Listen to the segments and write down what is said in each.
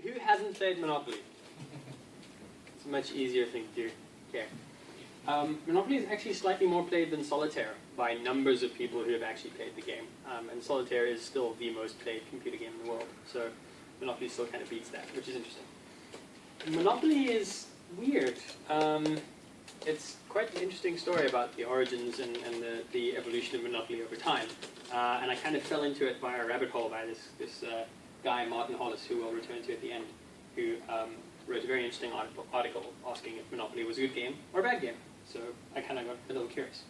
Who hasn't played Monopoly? It's a much easier thing to do. Okay. Monopoly is actually slightly more played than Solitaire by numbers of people who have actually played the game. And Solitaire is still the most played computer game in the world. So Monopoly still kind of beats that, which is interesting. Monopoly is weird. It's quite an interesting story about the origins and the evolution of Monopoly over time. And I kind of fell into it by a rabbit hole by this guy, Martin Hollis, who we'll return to at the end, who wrote a very interesting article asking if Monopoly was a good game or a bad game. So I kind of got a little curious.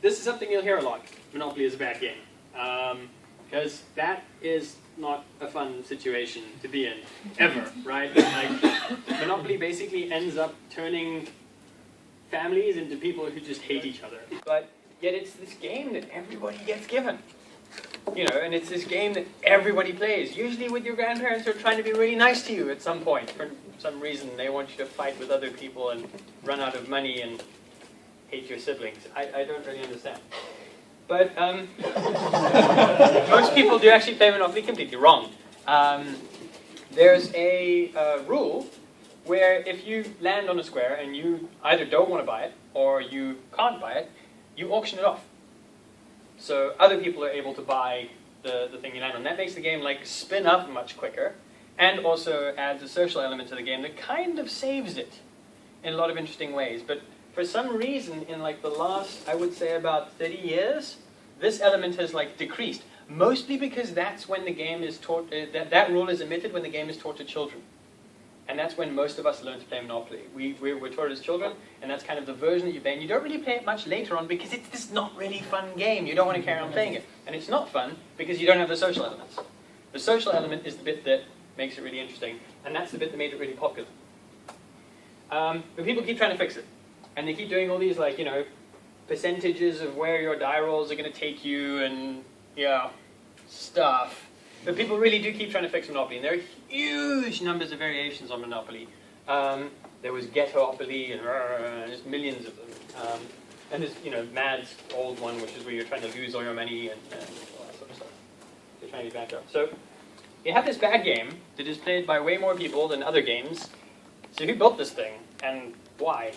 This is something you'll hear a lot. Monopoly is a bad game. Because that is not a fun situation to be in, ever, right? Like, Monopoly basically ends up turning families into people who just hate each other. But yet it's this game that everybody gets given. You know, and it's this game that everybody plays, usually with your grandparents who are trying to be really nice to you at some point. For some reason, they want you to fight with other people and run out of money and hate your siblings. I don't really understand. But most people do actually play Monopoly completely wrong. There's a rule where if you land on a square and you either don't want to buy it or you can't buy it, you auction it off. So other people are able to buy the thing you land on. That makes the game like spin up much quicker, and also adds a social element to the game that kind of saves it in a lot of interesting ways. But for some reason, in like the last, I would say about 30 years, this element has like decreased. Mostly because that's when the game is taught, that rule is omitted when the game is taught to children. And that's when most of us learn to play Monopoly. We're taught as children, and that's kind of the version that you play. And you don't really play it much later on because it's this not really fun game. You don't want to carry on playing it. And it's not fun because you don't have the social elements. The social element is the bit that makes it really interesting, and that's the bit that made it really popular. But people keep trying to fix it. And they keep doing all these, like, you know, percentages of where your die rolls are going to take you and, yeah, stuff. But people really do keep trying to fix Monopoly, and there are huge numbers of variations on Monopoly. There was Ghetto-opoly, and there's millions of them. And there's, you know, Mad's old one, which is where you're trying to lose all your money and all that sort of stuff. You're trying to be backed up. So you have this bad game that is played by way more people than other games. So who built this thing, and why?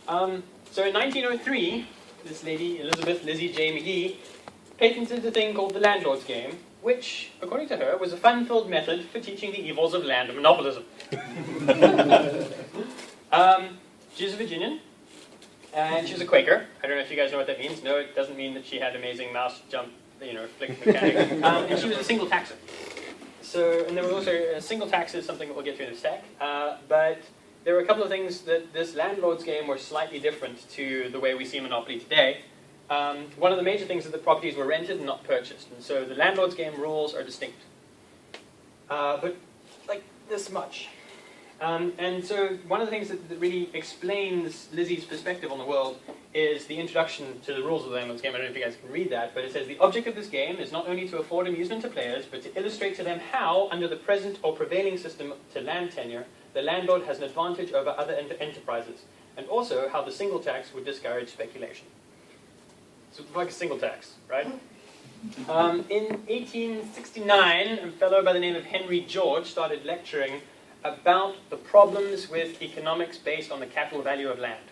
So in 1903, this lady, Elizabeth Lizzie J. McGee, patented a thing called the landlord's game, which, according to her, was a fun-filled method for teaching the evils of land monopolism. She's a Virginian, and she's a Quaker. I don't know if you guys know what that means. No, it doesn't mean that she had amazing mouse jump, you know, flick mechanic. And she was a single taxer. So, and there was also a single tax is something that we'll get to in a sec. But there were a couple of things that this landlord's game were slightly different to the way we see Monopoly today. One of the major things is that properties were rented and not purchased, and so the landlord's game rules are distinct. But like this much. And so one of the things that really explains Lizzie's perspective on the world is the introduction to the rules of the landlord's game. I don't know if you guys can read that, but it says, the object of this game is not only to afford amusement to players, but to illustrate to them how, under the present or prevailing system to land tenure, the landlord has an advantage over other enterprises, and also how the single tax would discourage speculation. So it's like a single tax, right? In 1869, a fellow by the name of Henry George started lecturing about the problems with economics based on the capital value of land.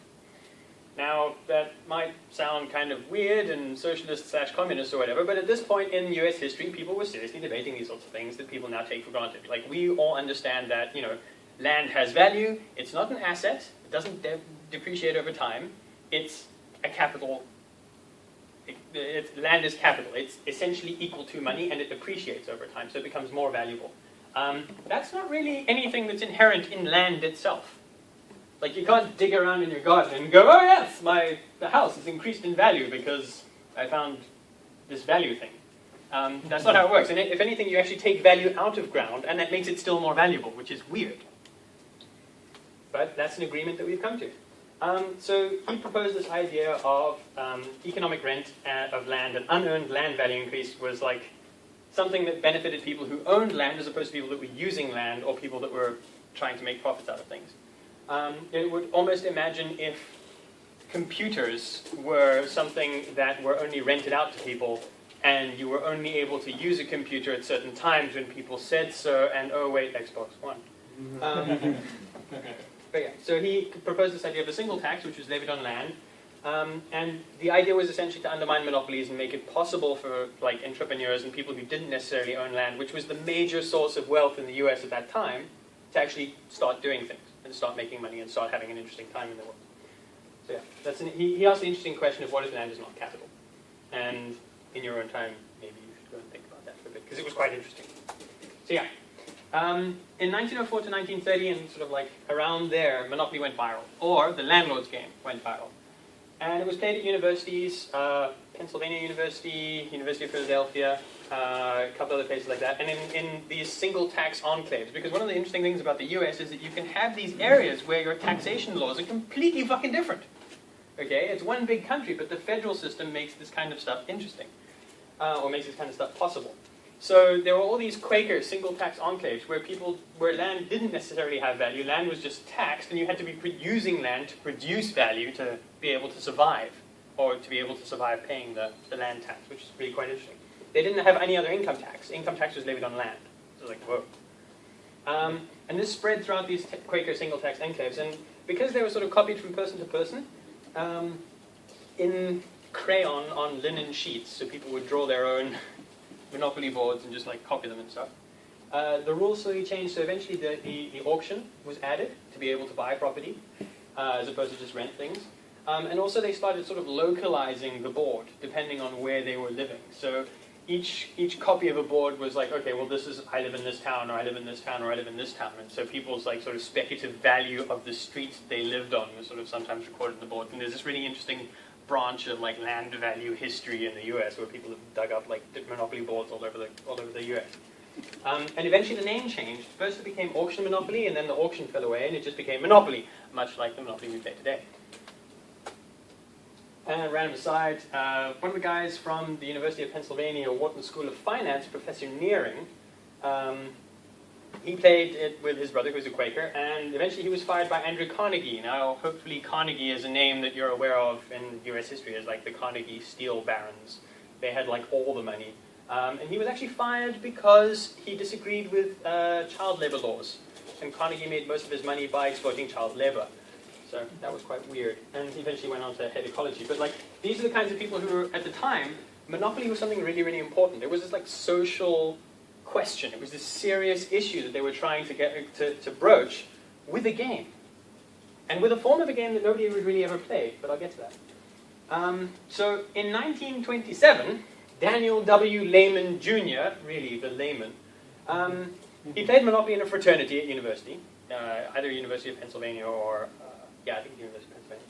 Now, that might sound kind of weird and socialist/communist or whatever, but at this point in US history, people were seriously debating these sorts of things that people now take for granted. Like, we all understand that, you know, land has value, it's not an asset, it doesn't depreciate over time, it's a capital. Land is capital. It's essentially equal to money, and it depreciates over time, so it becomes more valuable. That's not really anything that's inherent in land itself. Like, you can't dig around in your garden and go, oh yes, the house has increased in value because I found this value thing. That's not how it works. And if anything, you actually take value out of ground, and that makes it still more valuable, which is weird. But that's an agreement that we've come to. So he proposed this idea of economic rent of land, and unearned land value increase was like something that benefited people who owned land as opposed to people that were using land or people that were trying to make profits out of things. It would almost imagine if computers were something that were only rented out to people and you were only able to use a computer at certain times when people said so, and oh wait, Xbox One. But yeah, so he proposed this idea of a single tax, which was levied on land, and the idea was essentially to undermine monopolies and make it possible for like entrepreneurs and people who didn't necessarily own land, which was the major source of wealth in the US at that time, to actually start doing things and start making money and start having an interesting time in the world. So yeah, he asked the interesting question of what if land is not capital? And in your own time, maybe you should go and think about that for a bit, because it was quite interesting. So yeah, in 1904 to 1930, and sort of like around there, Monopoly went viral, or the landlord's game went viral. And it was played at universities, Pennsylvania University, University of Philadelphia, a couple other places like that, and in these single tax enclaves. Because one of the interesting things about the US is that you can have these areas where your taxation laws are completely fucking different. Okay, it's one big country, but the federal system makes this kind of stuff interesting, or makes this kind of stuff possible. So there were all these Quaker single tax enclaves where land didn't necessarily have value, land was just taxed, and you had to be using land to produce value to be able to survive, or to be able to survive paying the land tax, which is really quite interesting. They didn't have any other income tax. Income tax was levied on land. So like, whoa. And this spread throughout these Quaker single tax enclaves, and because they were sort of copied from person to person, in crayon on linen sheets, so people would draw their own Monopoly boards and just like copy them and stuff. The rules slowly changed, so eventually the auction was added to be able to buy property, as opposed to just rent things. And also they started sort of localizing the board, depending on where they were living. So each copy of a board was like, okay, well this is, I live in this town, or I live in this town, or I live in this town. And so people's like sort of speculative value of the streets they lived on was sort of sometimes recorded in the board. And there's this really interesting branch of like land value history in the US where people have dug up like Monopoly boards all over the US. And eventually the name changed. First it became Auction Monopoly, and then the auction fell away, and it just became Monopoly, much like the Monopoly we play today. And random aside, one of the guys from the University of Pennsylvania Wharton School of Finance, Professor Nearing, he played it with his brother, who was a Quaker, and eventually he was fired by Andrew Carnegie. Now, hopefully Carnegie is a name that you're aware of in US history as like the Carnegie Steel Barons. They had like all the money. And he was actually fired because he disagreed with child labor laws. And Carnegie made most of his money by exploiting child labor. So that was quite weird. And he eventually went on to head ecology. But like, these are the kinds of people who were, at the time, monopoly was something really, really important. It was this like social question. It was this serious issue that they were trying to get to broach with a game. And with a form of a game that nobody would really ever play, but I'll get to that. So in 1927, Daniel W. Lehman Jr., really the Lehman, he played Monopoly in a fraternity at university, either University of Pennsylvania or, I think University of Pennsylvania.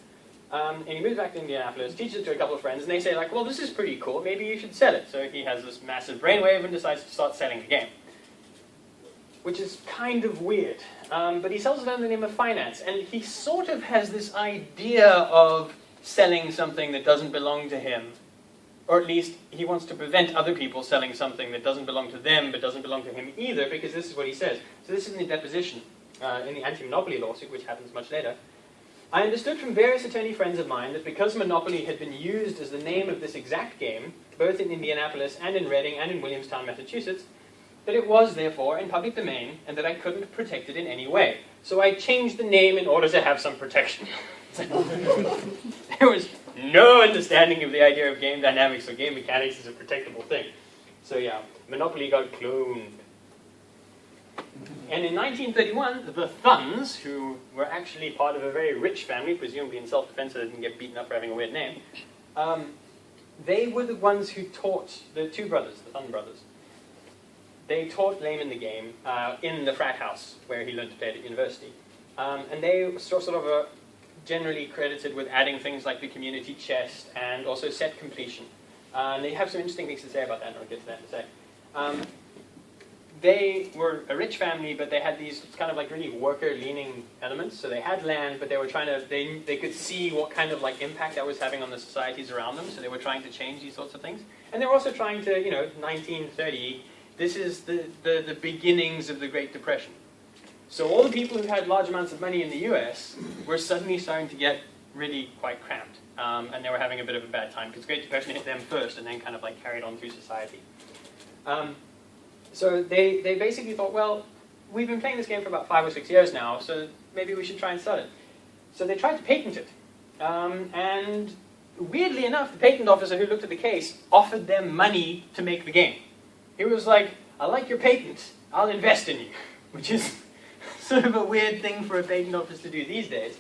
And he moves back to Indianapolis, teaches it to a couple of friends, and they say like, well, this is pretty cool, maybe you should sell it. So he has this massive brainwave and decides to start selling the game, which is kind of weird. But he sells it under the name of finance, and he sort of has this idea of selling something that doesn't belong to him, or at least he wants to prevent other people selling something that doesn't belong to them but doesn't belong to him either, because this is what he says. So this is in the deposition in the anti-monopoly lawsuit, which happens much later. I understood from various attorney friends of mine that because Monopoly had been used as the name of this exact game, both in Indianapolis and in Reading and in Williamstown, Massachusetts, that it was therefore in public domain and that I couldn't protect it in any way. So I changed the name in order to have some protection. There was no understanding of the idea of game dynamics or game mechanics as a protectable thing. So yeah, Monopoly got cloned. And in 1931, the Thuns, who were actually part of a very rich family, presumably in self-defense so they didn't get beaten up for having a weird name, they were the ones who taught the two brothers, the Thun brothers. They taught Lehman the game in the frat house where he learned to play it at university. And they were sort of generally credited with adding things like the community chest and also set completion. And they have some interesting things to say about that, and I'll get to that in a sec. They were a rich family, but they had these kind of like really worker-leaning elements. So they had land, but they were trying to, they could see what kind of like impact that was having on the societies around them. So they were trying to change these sorts of things. And they were also trying to, 1930, this is the beginnings of the Great Depression. So all the people who had large amounts of money in the US were suddenly starting to get really quite cramped, and they were having a bit of a bad time because the Great Depression hit them first and then kind of like carried on through society. So they basically thought, well, we've been playing this game for about 5 or 6 years now, so maybe we should try and sell it. So they tried to patent it, and weirdly enough, the patent officer who looked at the case offered them money to make the game. He was like, I like your patent, I'll invest in you, which is sort of a weird thing for a patent office to do these days.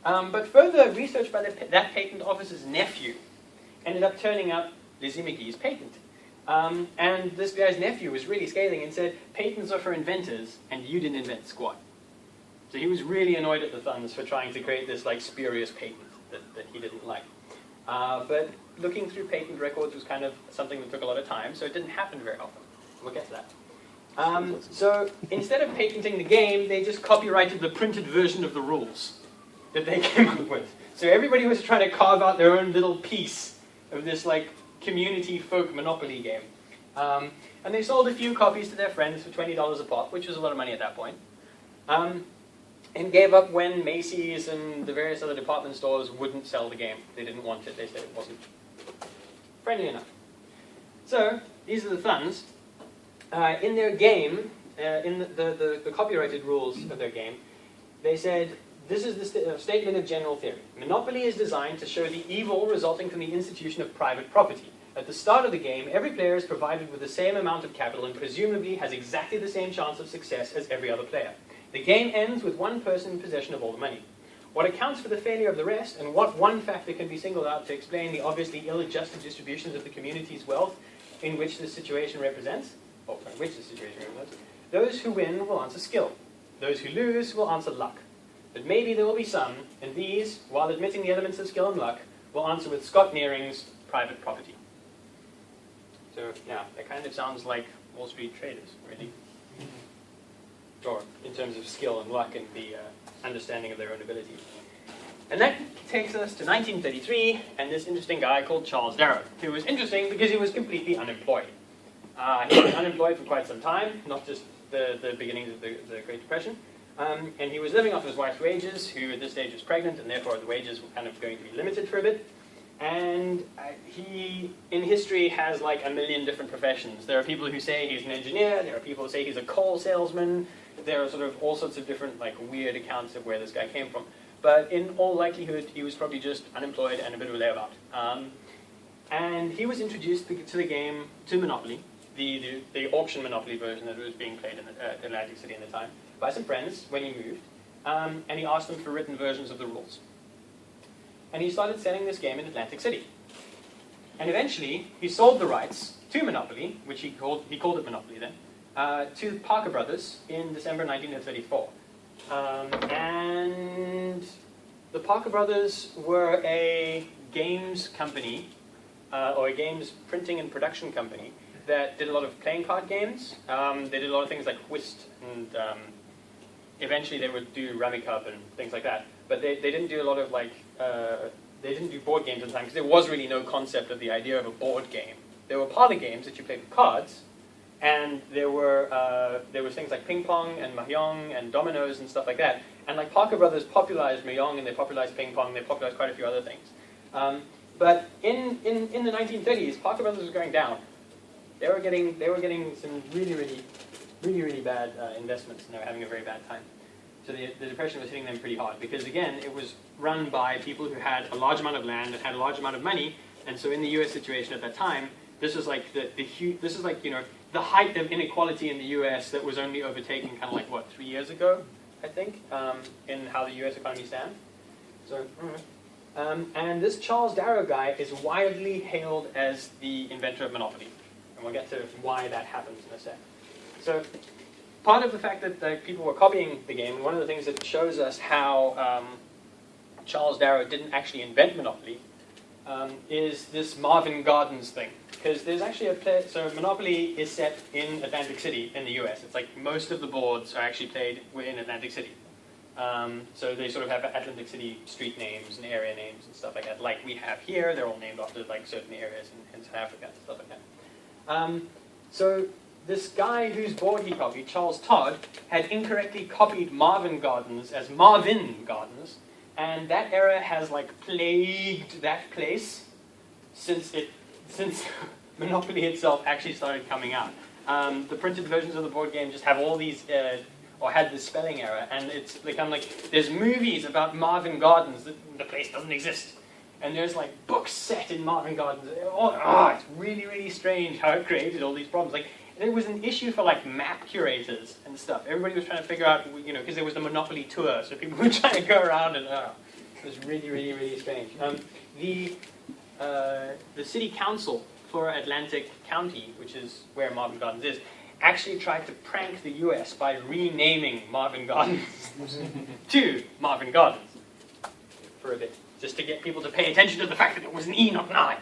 But further research by that patent officer's nephew ended up turning up Lizzie McGee's patent. And this guy's nephew was really scathing and said, patents are for inventors, and you didn't invent squat. So he was really annoyed at the Thuns for trying to create this like spurious patent that he didn't like. But looking through patent records was kind of something that took a lot of time, so it didn't happen very often. We'll get to that. So instead of patenting the game, they just copyrighted the printed version of the rules that they came up with. So everybody was trying to carve out their own little piece of this like community folk Monopoly game. And they sold a few copies to their friends for $20 a pop, which was a lot of money at that point. And gave up when Macy's and the various other department stores wouldn't sell the game. They didn't want it. They said it wasn't friendly enough. So these are the Thuns. In their game, in the copyrighted rules of their game, they said, this is the statement of general theory. Monopoly is designed to show the evil resulting from the institution of private property. At the start of the game, every player is provided with the same amount of capital and presumably has exactly the same chance of success as every other player. The game ends with one person in possession of all the money. What accounts for the failure of the rest, and what one factor can be singled out to explain the obviously ill-adjusted distributions of the community's wealth in which this situation represents, those who win will answer skill. Those who lose will answer luck. But maybe there will be some, and these, while admitting the elements of skill and luck, will answer with Scott Nearing's private property. So, yeah, that kind of sounds like Wall Street traders, really. Or in terms of skill and luck and the understanding of their own ability. And that takes us to 1933, and this interesting guy called Charles Darrow, who was interesting because he was completely unemployed. He was unemployed for quite some time, not just the beginnings of the Great Depression. And he was living off his wife's wages, who at this stage was pregnant, and therefore the wages were kind of going to be limited for a bit. And he, in history, has like a million different professions. There are people who say he's an engineer, there are people who say he's a coal salesman, there are sort of all sorts of different like weird accounts of where this guy came from. But in all likelihood, he was probably just unemployed and a bit of a layabout. And he was introduced to the game, to Monopoly, the auction Monopoly version that was being played in Atlantic City at the time, by some friends when he moved, and he asked them for written versions of the rules. And he started selling this game in Atlantic City. And eventually, he sold the rights to Monopoly, which he called it Monopoly then, to Parker Brothers in December 1934. And the Parker Brothers were a games company, or a games printing and production company, that did a lot of playing card games. They did a lot of things like Whist, and eventually they would do Rummikub and things like that. But they didn't do a lot of like, they didn't do board games at the time, because there was really no concept of the idea of a board game. There were parlor games that you played with cards, and there was things like ping pong and mahjong and dominoes and stuff like that. And like Parker Brothers popularized mahjong, and they popularized ping pong, and they popularized quite a few other things. But in the 1930s, Parker Brothers was going down. They were getting some really bad investments, and they were having a very bad time. So the Depression was hitting them pretty hard, because again, it was run by people who had a large amount of land and had a large amount of money. And so in the U.S. situation at that time, this was like the height of inequality in the U.S. that was only overtaken kind of like, what, 3 years ago, I think, in how the U.S. economy stands. So, and this Charles Darrow guy is widely hailed as the inventor of Monopoly. And we'll get to why that happens in a sec. So, part of the fact that people were copying the game, and one of the things that shows us how Charles Darrow didn't actually invent Monopoly, is this Marvin Gardens thing. Because there's actually so Monopoly is set in Atlantic City in the US. It's like most of the boards are actually played in Atlantic City. So they sort of have Atlantic City street names and area names and stuff like that. Like we have here, they're all named after like certain areas in South Africa and stuff like that. So this guy whose board he copied, Charles Todd, had incorrectly copied Marvin Gardens as Marvin Gardens, And that era has like plagued that place since Monopoly itself actually started coming out. The printed versions of the board game just have all these, or had this spelling error, and it's become like, there's movies about Marvin Gardens, the place doesn't exist. And there's like books set in Marvin Gardens. It's really, really strange how it created all these problems. Like, it was an issue for like map curators and stuff. Everybody was trying to figure out, because there was the Monopoly tour, so people were trying to go around and, it was really, really, really strange. The city council for Atlantic County, which is where Marvin Gardens is, actually tried to prank the US by renaming Marvin Gardens to Marvin Gardens for a bit, just to get people to pay attention to the fact that it was an E, not an I.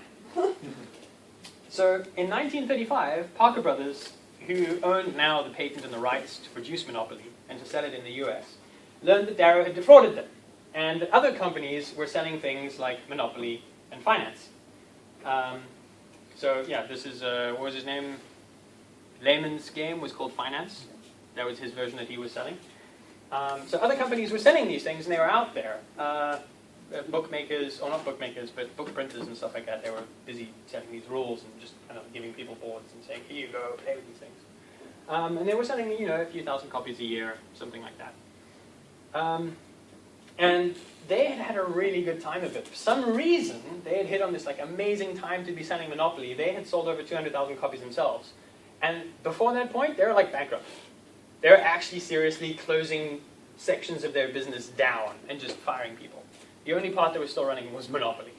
So in 1935, Parker Brothers, who owned now the patent and the rights to produce Monopoly and to sell it in the US, learned that Darrow had defrauded them, and that other companies were selling things like Monopoly and finance. So yeah, this is, what was his name? Lehman's game was called Finance. That was his version that he was selling. So other companies were selling these things, and they were out there. Bookmakers, or not bookmakers, but book printers and stuff like that, they were busy selling these rules and just kind of giving people boards and saying, here you go, play with these things. And they were selling, a few thousand copies a year, something like that. And they had had a really good time of it. For some reason, they had hit on this like amazing time to be selling Monopoly. They had sold over 200,000 copies themselves. And before that point, they were like bankrupt. They were actually seriously closing sections of their business down and just firing people. The only part that was still running was Monopoly.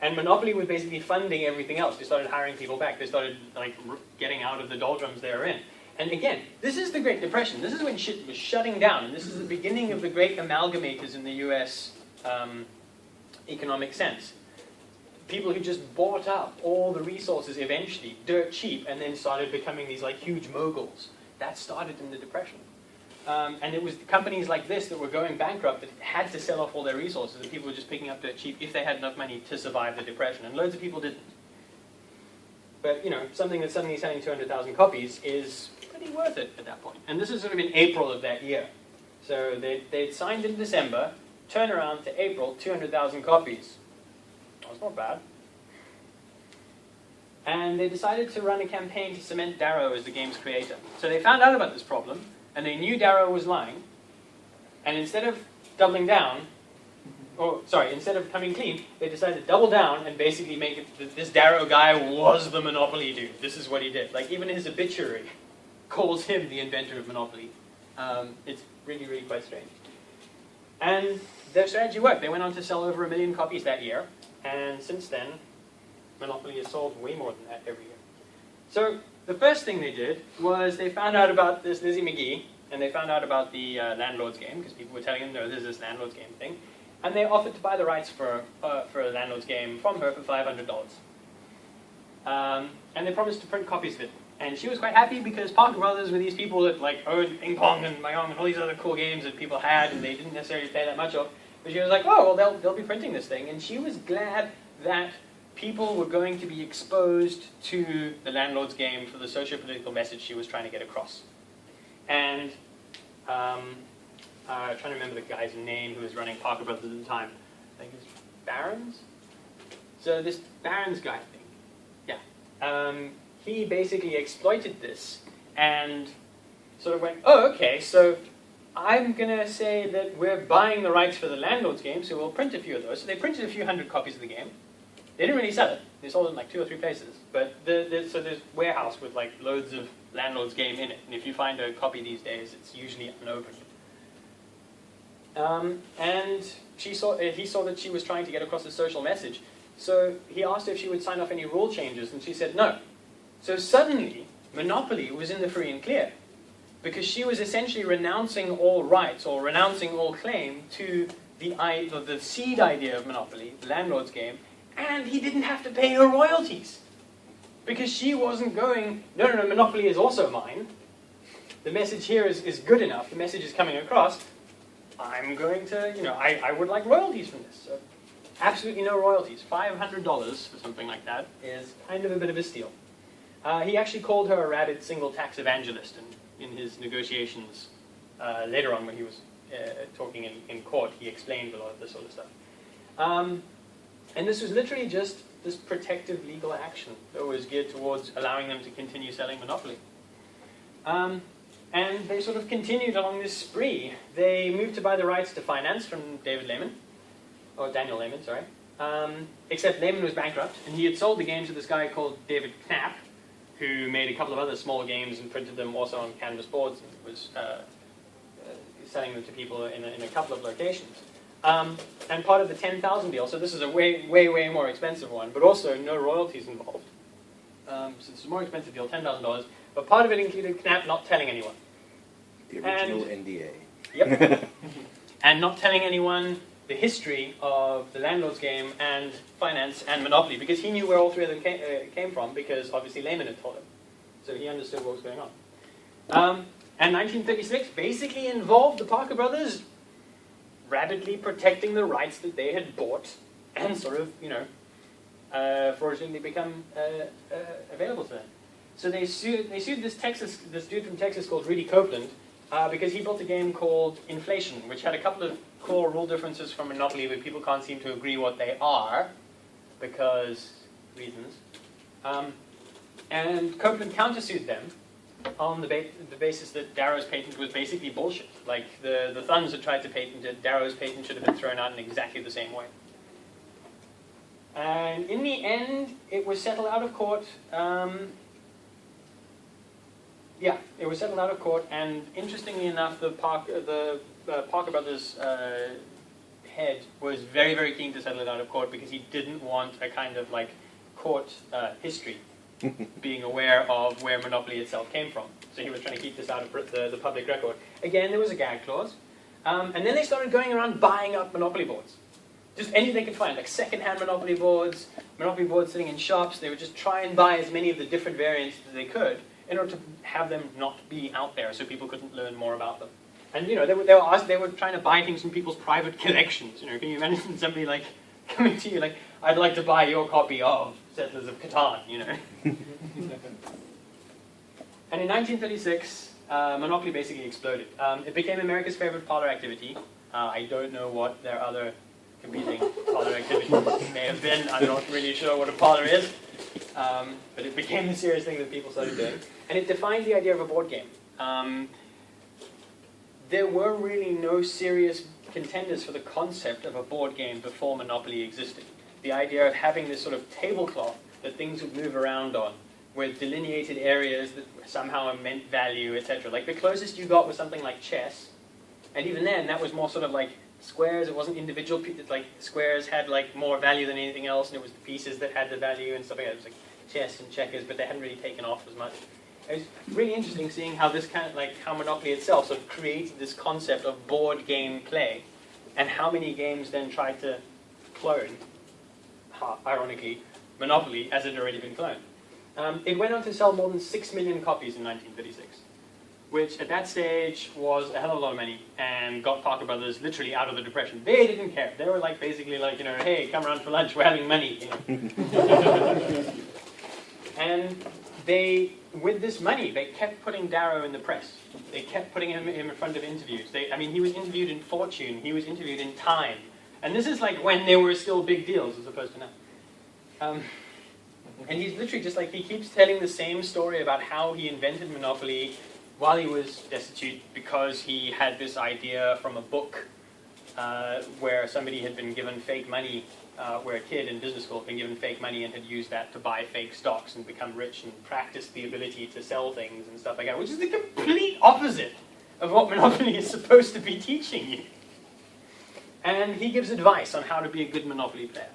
And Monopoly was basically funding everything else. They started hiring people back. They started like getting out of the doldrums they were in. And again, this is the Great Depression. This is when shit was shutting down. And this is the beginning of the great amalgamators in the US economic sense. People who just bought up all the resources eventually, dirt cheap, and then started becoming these like huge moguls. That started in the Depression. And it was companies like this that were going bankrupt that had to sell off all their resources, and people were just picking up dirt cheap if they had enough money to survive the Depression. And loads of people didn't. But, something that's suddenly selling 200,000 copies is pretty worth it at that point. And this is sort of in April of that year. So they'd signed in December, turnaround to April, 200,000 copies. That's not bad. And they decided to run a campaign to cement Darrow as the game's creator. So they found out about this problem, and they knew Darrow was lying. And instead of doubling down, instead of coming clean, they decided to double down and basically make it that this Darrow guy was the Monopoly dude. This is what he did. Like, even his obituary calls him the inventor of Monopoly. It's really, really quite strange. And their strategy worked. They went on to sell over 1 million copies that year. And since then, Monopoly has sold way more than that every year. So the first thing they did was they found out about this Lizzie McGee, and they found out about the Landlord's Game, because people were telling them, no, there's this Landlord's Game thing. And they offered to buy the rights for a Landlord's Game from her for $500. And they promised to print copies of it. And she was quite happy because Parker Brothers were these people that like owned Ping Pong and Mahjong and all these other cool games that people had, and they didn't necessarily pay that much of. But she was like, oh, well, they'll be printing this thing. And she was glad that people were going to be exposed to the Landlord's Game for the socio-political message she was trying to get across. And I'm trying to remember the guy's name who was running Parker Brothers at the time. I think it's Barron's? So this Barron's guy thing, yeah. He basically exploited this and sort of went, oh, okay, so I'm going to say that we're buying the rights for the Landlord's Game, so we'll print a few of those. So they printed a few hundred copies of the game. They didn't really sell it. They sold it in like 2 or 3 places. But so there's a warehouse with like loads of Landlord's Game in it. And if you find a copy these days, it's usually unopened. And he saw that she was trying to get across a social message. So he asked her if she would sign off any rule changes, and she said no. So suddenly, Monopoly was in the free and clear, because she was essentially renouncing all rights or renouncing all claim to the seed idea of Monopoly, the Landlord's Game, and he didn't have to pay her royalties. Because she wasn't going, no, Monopoly is also mine. The message here is good enough, the message is coming across, I'm going to, I would like royalties from this. So absolutely no royalties. $500 for something like that is kind of a bit of a steal. He actually called her a rabid single tax evangelist in his negotiations later on when he was talking in court, he explained a lot of this sort of stuff. And this was literally just this protective legal action that was geared towards allowing them to continue selling Monopoly. And they sort of continued along this spree. They moved to buy the rights to finance from David Lehman, or Daniel Lehman, sorry. Except Lehman was bankrupt, and he had sold the game to this guy called David Knapp, who made a couple of other small games and printed them also on canvas boards and was selling them to people in a couple of locations. And part of the 10,000 deal, so this is a way, way, way more expensive one, but also no royalties involved. So it's a more expensive deal, $10,000, but part of it included Knapp not telling anyone. The original NDA. Yep. And not telling anyone the history of the landlord's game and finance and Monopoly, because he knew where all three of them came from, because obviously Lehman had told him. So he understood what was going on. And 1936 basically involved the Parker brothers rapidly protecting the rights that they had bought and sort of, fraudulently become available to them. So they sued this dude from Texas called Rudy Copeland, because he built a game called Inflation, which had a couple of core rule differences from Monopoly, but people can't seem to agree what they are, because reasons. And Copeland countersued them on the basis that Darrow's patent was basically bullshit. Like, the Thuns had tried to patent it, Darrow's patent should have been thrown out in exactly the same way. And in the end, it was settled out of court. Yeah, it was settled out of court, and interestingly enough, the Parker brothers' head was very, very keen to settle it out of court because he didn't want a kind of like court history being aware of where Monopoly itself came from. So he was trying to keep this out of the public record. Again, there was a gag clause. And then they started going around buying up Monopoly boards. Just any they could find, like second-hand Monopoly boards sitting in shops. They would just try and buy as many of the different variants as they could in order to have them not be out there so people couldn't learn more about them. And they were trying to buy things from people's private collections. Can you imagine somebody like coming to you like, I'd like to buy your copy of Settlers of Catan, And in 1936, Monopoly basically exploded. It became America's favorite parlor activity. I don't know what their other competing parlor activities may have been. I'm not really sure what a parlor is. But it became the serious thing that people started doing. And it defined the idea of a board game. There were really no serious contenders for the concept of a board game before Monopoly existed. The idea of having this sort of tablecloth that things would move around on, with delineated areas that somehow meant value, etc. Like the closest you got was something like chess. And even then, that was more sort of like squares. It wasn't individual pieces. Like squares had like more value than anything else, and it was the pieces that had the value and stuff like that. It was like chess and checkers, but they hadn't really taken off as much. It was really interesting seeing how this kind of like how Monopoly itself sort of created this concept of board game play, and how many games then tried to clone, ironically, Monopoly as it had already been cloned. It went on to sell more than 6 million copies in 1936, which at that stage was a hell of a lot of money and got Parker Brothers literally out of the Depression. They didn't care. They were like basically like, hey, come around for lunch, we're having money. And they, with this money, they kept putting Darrow in the press. They kept putting him in front of interviews. He was interviewed in Fortune. He was interviewed in Time. And this is like when there were still big deals as opposed to now. And he's literally just like, he keeps telling the same story about how he invented Monopoly while he was destitute because he had this idea from a book where somebody had been given fake money, where a kid in business school had been given fake money and had used that to buy fake stocks and become rich and practice the ability to sell things and stuff like that, which is the complete opposite of what Monopoly is supposed to be teaching you. And he gives advice on how to be a good Monopoly player.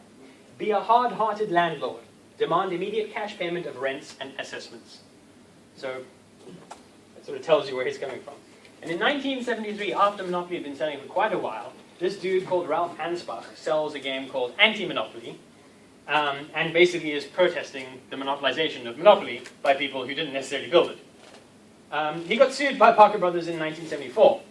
Be a hard-hearted landlord. Demand immediate cash payment of rents and assessments. So that sort of tells you where he's coming from. And in 1973, after Monopoly had been selling for quite a while, this dude called Ralph Ansbach sells a game called Anti-Monopoly, and basically is protesting the monopolization of Monopoly by people who didn't necessarily build it. He got sued by Parker Brothers in 1974.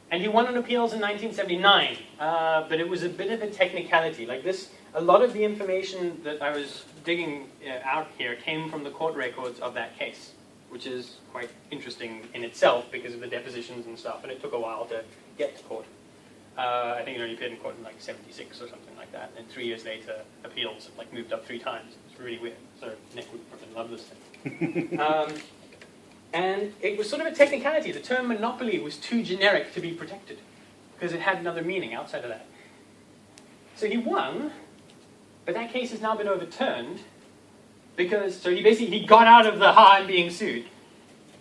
And he won on appeals in 1979, but it was a bit of a technicality. Like this, a lot of the information that I was digging out here came from the court records of that case, which is quite interesting in itself because of the depositions and stuff, and it took a while to get to court. I think it only appeared in court in like 76 or something like that. And 3 years later, appeals have like moved up 3 times. It's really weird. So Nick would fucking love this thing. And it was sort of a technicality. The term monopoly was too generic to be protected because it had another meaning outside of that. So he won, but that case has now been overturned because, so he got out of the I'm being sued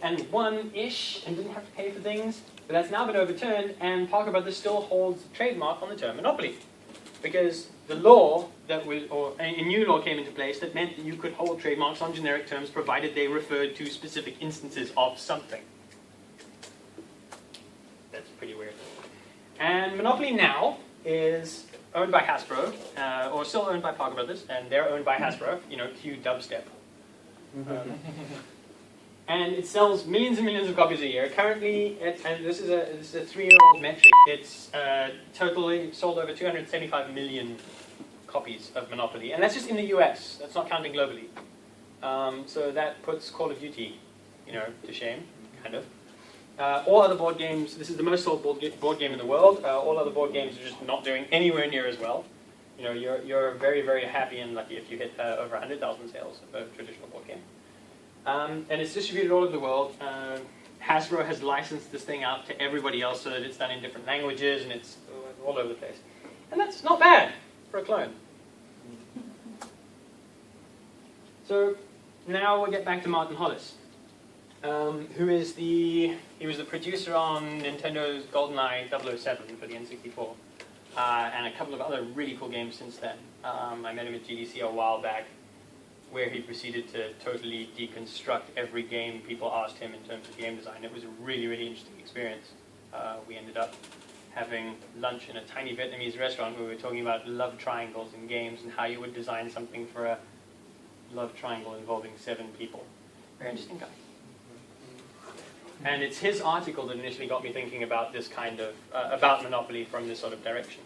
and won-ish and didn't have to pay for things, but that's now been overturned, and Parker Brothers still holds trademark on the term monopoly because the law that was, or a new law came into place that meant that you could hold trademarks on generic terms provided they referred to specific instances of something. That's pretty weird. And Monopoly now is owned by Hasbro, or still owned by Parker Brothers, and they're owned by Hasbro, you know, cue dubstep. And it sells millions and millions of copies a year. Currently, and this is a 3-year-old metric, it's totally sold over 275 million copies of Monopoly. And that's just in the US, that's not counting globally. So that puts Call of Duty, you know, to shame, kind of. All other board games, this is the most sold board game in the world. All other board games are just not doing anywhere near as well. You know, you're very, very happy and lucky if you hit over 100,000 sales of a traditional board game. And it's distributed all over the world. Hasbro has licensed this thing out to everybody else so that it's done in different languages and it's all over the place. And that's not bad for a clone. So now we'll get back to Martin Hollis. Who is he was the producer on Nintendo's GoldenEye 007 for the N64, and a couple of other really cool games since then. I met him at GDC a while back, where he proceeded to totally deconstruct every game people asked him in terms of game design. It was a really, really interesting experience. We ended up having lunch in a tiny Vietnamese restaurant where we were talking about love triangles in games and how you would design something for a love triangle involving 7 people. Very interesting guy. And it's his article that initially got me thinking about this kind of, about Monopoly from this sort of direction.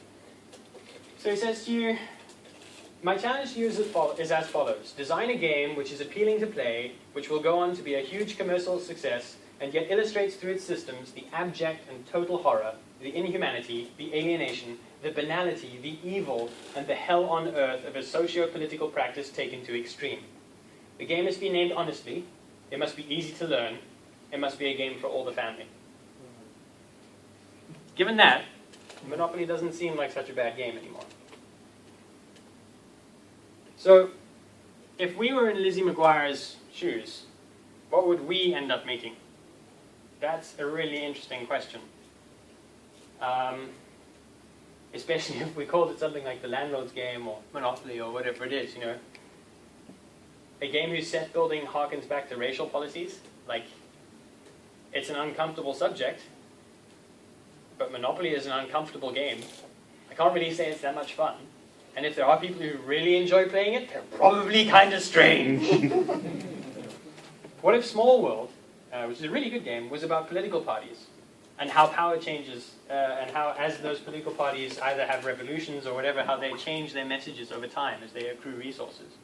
So he says to you, my challenge to you is as follows. Design a game which is appealing to play, which will go on to be a huge commercial success, and yet illustrates through its systems the abject and total horror, the inhumanity, the alienation, the banality, the evil, and the hell on earth of a socio-political practice taken to extreme. The game must be named honestly, it must be easy to learn, it must be a game for all the family. Given that, Monopoly doesn't seem like such a bad game anymore. So, if we were in Lizzie McGuire's shoes, what would we end up making? That's a really interesting question. Especially if we called it something like the Landlord's Game or Monopoly or whatever it is, you know. A game whose set building harkens back to racial policies, like, it's an uncomfortable subject, but Monopoly is an uncomfortable game. I can't really say it's that much fun. And if there are people who really enjoy playing it, they're probably kind of strange. What if Small World, which is a really good game, was about political parties and how power changes and how, as those political parties either have revolutions or whatever, how they change their messages over time as they accrue resources.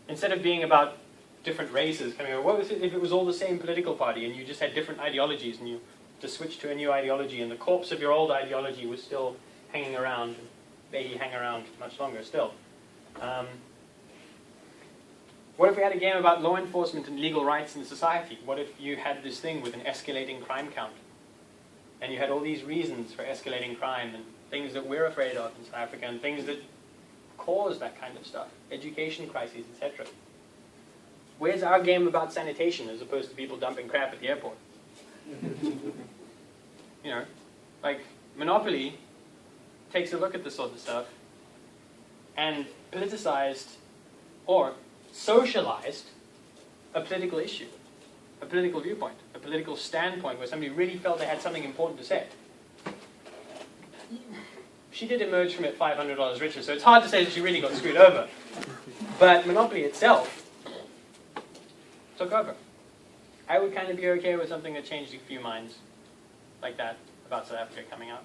Instead of being about different races coming over, what was it if it was all the same political party and you just had different ideologies and you to switch to a new ideology and the corpse of your old ideology was still hanging around, maybe hang around much longer still. What if we had a game about law enforcement and legal rights in society? What if you had this thing with an escalating crime count? And you had all these reasons for escalating crime and things that we're afraid of in South Africa and things that cause that kind of stuff, education crises, etc. Where's our game about sanitation as opposed to people dumping crap at the airport? You know, like Monopoly takes a look at this sort of stuff and politicized or socialized a political issue, a political viewpoint, a political standpoint where somebody really felt they had something important to say. She did emerge from it $500 richer, so it's hard to say that she really got screwed over. But Monopoly itself took over. I would kind of be okay with something that changed a few minds like that about South Africa coming out.